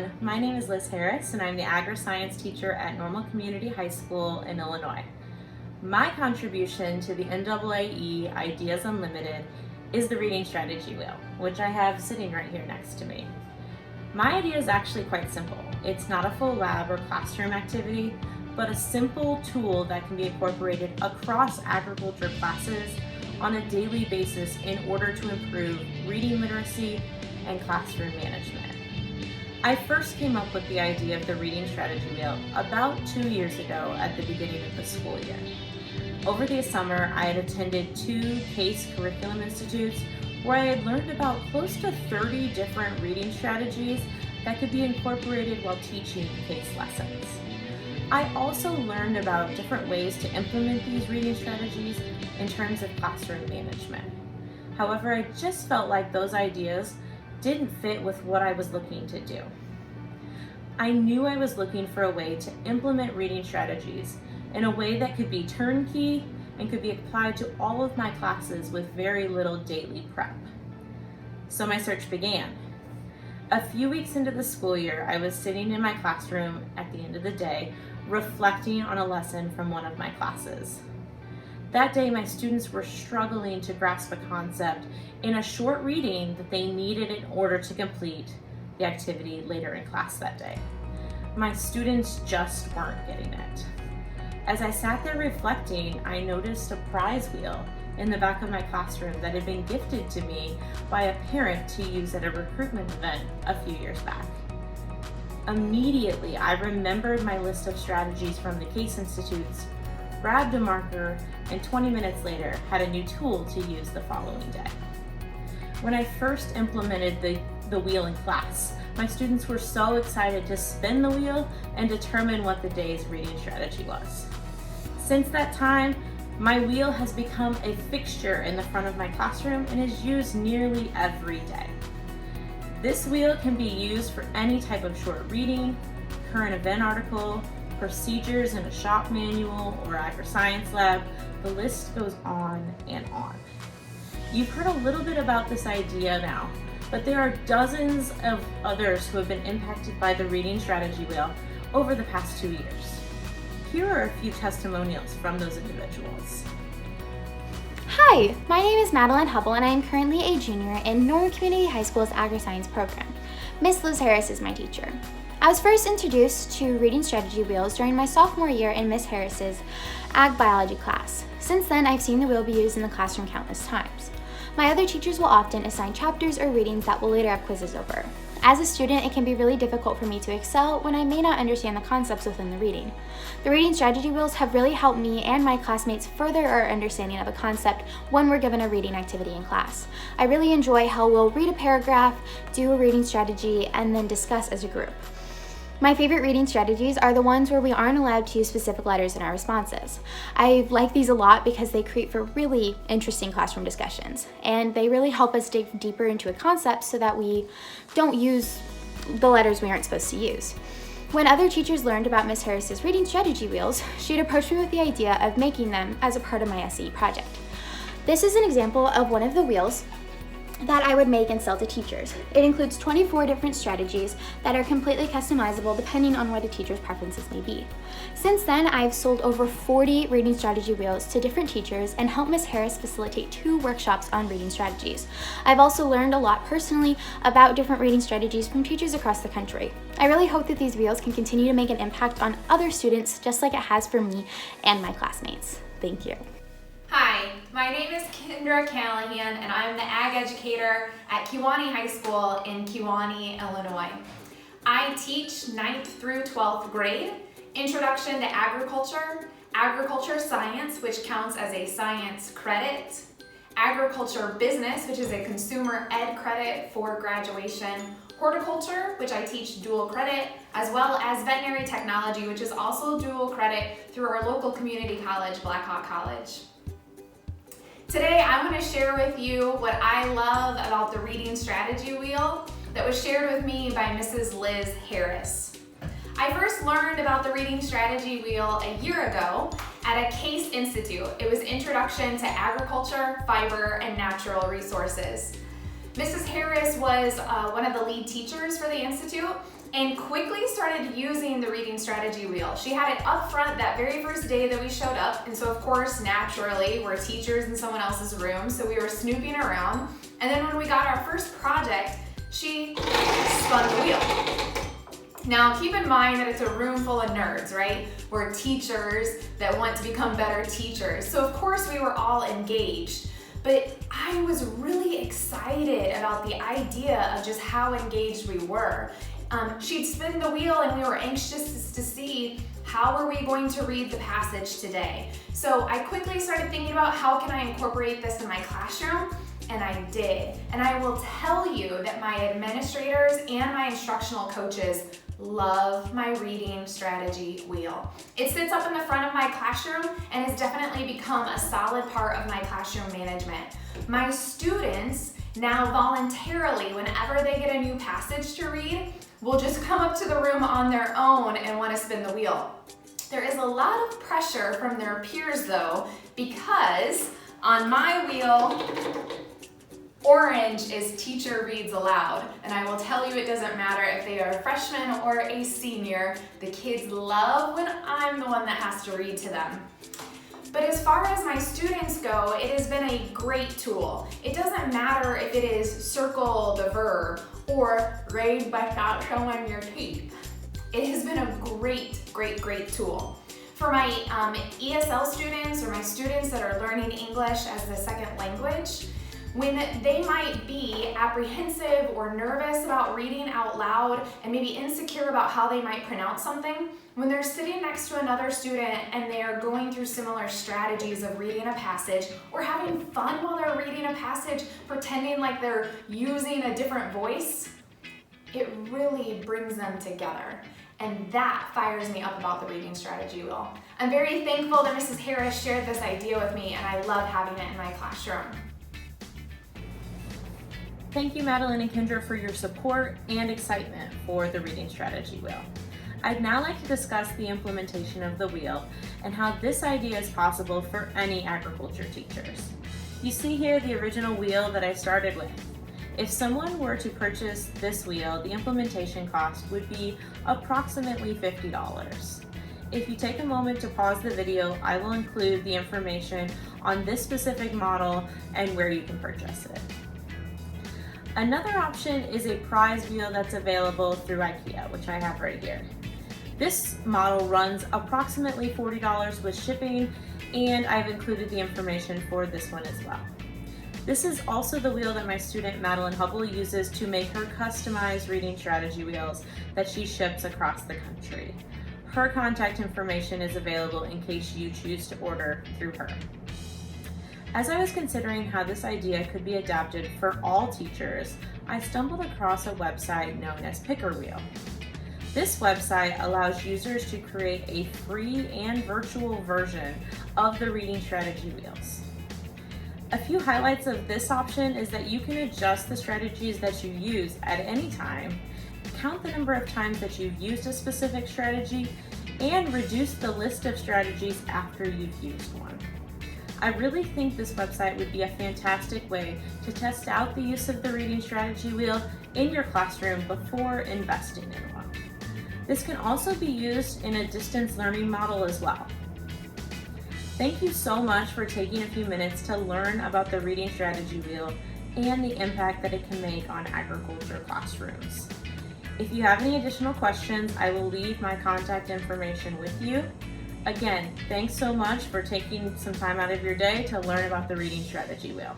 everyone. My name is Liz Harris, and I'm the agri-science teacher at Normal Community High School in Illinois. My contribution to the NAAE Ideas Unlimited is the Reading Strategy Wheel, which I have sitting right here next to me. My idea is actually quite simple. It's not a full lab or classroom activity, but a simple tool that can be incorporated across agriculture classes on a daily basis in order to improve reading literacy and classroom management. I first came up with the idea of the Reading Strategy Wheel about 2 years ago at the beginning of the school year. Over the summer, I had attended 2 CASE curriculum institutes where I had learned about close to 30 different reading strategies that could be incorporated while teaching CASE lessons. I also learned about different ways to implement these reading strategies in terms of classroom management. However, I just felt like those ideas didn't fit with what I was looking to do. I knew I was looking for a way to implement reading strategies in a way that could be turnkey and could be applied to all of my classes with very little daily prep. So my search began. A few weeks into the school year, I was sitting in my classroom at the end of the day, reflecting on a lesson from one of my classes. That day, my students were struggling to grasp a concept in a short reading that they needed in order to complete the activity later in class that day. My students just weren't getting it. As I sat there reflecting, I noticed a prize wheel in the back of my classroom that had been gifted to me by a parent to use at a recruitment event a few years back. Immediately, I remembered my list of strategies from the CASE Institutes, grabbed a marker, and 20 minutes later had a new tool to use the following day. When I first implemented the wheel in class, my students were so excited to spin the wheel and determine what the day's reading strategy was. Since that time, my wheel has become a fixture in the front of my classroom and is used nearly every day. This wheel can be used for any type of short reading, current event article, procedures in a shop manual or agri-science lab. The list goes on and on. You've heard a little bit about this idea now, but there are dozens of others who have been impacted by the Reading Strategy Wheel over the past 2 years. Here are a few testimonials from those individuals. Hi, my name is Madeline Hubbell and I am currently a junior in Normal Community High School's Agri-Science program. Miss Liz Harris is my teacher. I was first introduced to Reading Strategy Wheels during my sophomore year in Miss Harris's Ag Biology class. Since then, I've seen the wheel be used in the classroom countless times. My other teachers will often assign chapters or readings that will later have quizzes over. As a student, it can be really difficult for me to excel when I may not understand the concepts within the reading. The Reading Strategy Wheels have really helped me and my classmates further our understanding of a concept when we're given a reading activity in class. I really enjoy how we'll read a paragraph, do a reading strategy, and then discuss as a group. My favorite reading strategies are the ones where we aren't allowed to use specific letters in our responses. I like these a lot because they create for really interesting classroom discussions, and they really help us dig deeper into a concept so that we don't use the letters we aren't supposed to use. When other teachers learned about Miss Harris's Reading Strategy Wheels, she'd approach me with the idea of making them as a part of my SE project. This is an example of one of the wheels that I would make and sell to teachers. It includes 24 different strategies that are completely customizable depending on what a teacher's preferences may be. Since then, I've sold over 40 reading strategy wheels to different teachers and helped Miss Harris facilitate 2 workshops on reading strategies. I've also learned a lot personally about different reading strategies from teachers across the country. I really hope that these wheels can continue to make an impact on other students just like it has for me and my classmates. Thank you. Hi, my name is Kendra Callahan and I'm the ag educator at Kewanee High School in Kewanee, Illinois. I teach 9th through 12th grade, Introduction to Agriculture, Agriculture Science, which counts as a science credit, Agriculture Business, which is a consumer ed credit for graduation, Horticulture, which I teach dual credit, as well as Veterinary Technology, which is also dual credit through our local community college, Blackhawk College. Today, I want to share with you what I love about the Reading Strategy Wheel that was shared with me by Mrs. Liz Harris. I first learned about the Reading Strategy Wheel a year ago at a CASE Institute. It was Introduction to Agriculture, Fiber, and Natural Resources. Mrs. Harris was one of the lead teachers for the Institute, and quickly started using the reading strategy wheel. She had it up front that very first day that we showed up, and so of course, naturally, we're teachers in someone else's room, so we were snooping around. And then when we got our first project, she spun the wheel. Now, keep in mind that it's a room full of nerds, right? We're teachers that want to become better teachers. So of course we were all engaged, but I was really excited about the idea of just how engaged we were. She'd spin the wheel and we were anxious to see how are we going to read the passage today. So I quickly started thinking about how can I incorporate this in my classroom, and I did. And I will tell you that my administrators and my instructional coaches love my reading strategy wheel. It sits up in the front of my classroom and has definitely become a solid part of my classroom management. My students now voluntarily, whenever they get a new passage to read, will just come up to the room on their own and want to spin the wheel. There is a lot of pressure from their peers though, because on my wheel, orange is teacher reads aloud, and I will tell you it doesn't matter if they are a freshman or a senior, the kids love when I'm the one that has to read to them. But as far as my students go, it has been a great tool. It doesn't matter if it is circle the verb or read without showing your teeth. It has been a great tool. For my ESL students or my students that are learning English as the second language, when they might be apprehensive or nervous about reading out loud and maybe insecure about how they might pronounce something, when they're sitting next to another student and they are going through similar strategies of reading a passage or having fun while they're reading a passage, pretending like they're using a different voice, it really brings them together. And that fires me up about the reading strategy wheel. I'm very thankful that Mrs. Harris shared this idea with me, and I love having it in my classroom. Thank you, Madeline and Kendra, for your support and excitement for the reading strategy wheel. I'd now like to discuss the implementation of the wheel and how this idea is possible for any agriculture teachers. You see here the original wheel that I started with. If someone were to purchase this wheel, the implementation cost would be approximately $50. If you take a moment to pause the video, I will include the information on this specific model and where you can purchase it. Another option is a prize wheel that's available through IKEA, which I have right here. This model runs approximately $40 with shipping, and I've included the information for this one as well. This is also the wheel that my student Madeline Hubbell uses to make her customized reading strategy wheels that she ships across the country. Her contact information is available in case you choose to order through her. As I was considering how this idea could be adapted for all teachers, I stumbled across a website known as Picker Wheel. This website allows users to create a free and virtual version of the reading strategy wheels. A few highlights of this option is that you can adjust the strategies that you use at any time, count the number of times that you've used a specific strategy, and reduce the list of strategies after you've used one. I really think this website would be a fantastic way to test out the use of the reading strategy wheel in your classroom before investing in one. This can also be used in a distance learning model as well. Thank you so much for taking a few minutes to learn about the reading strategy wheel and the impact that it can make on agriculture classrooms. If you have any additional questions, I will leave my contact information with you. Again, thanks so much for taking some time out of your day to learn about the reading strategy wheel.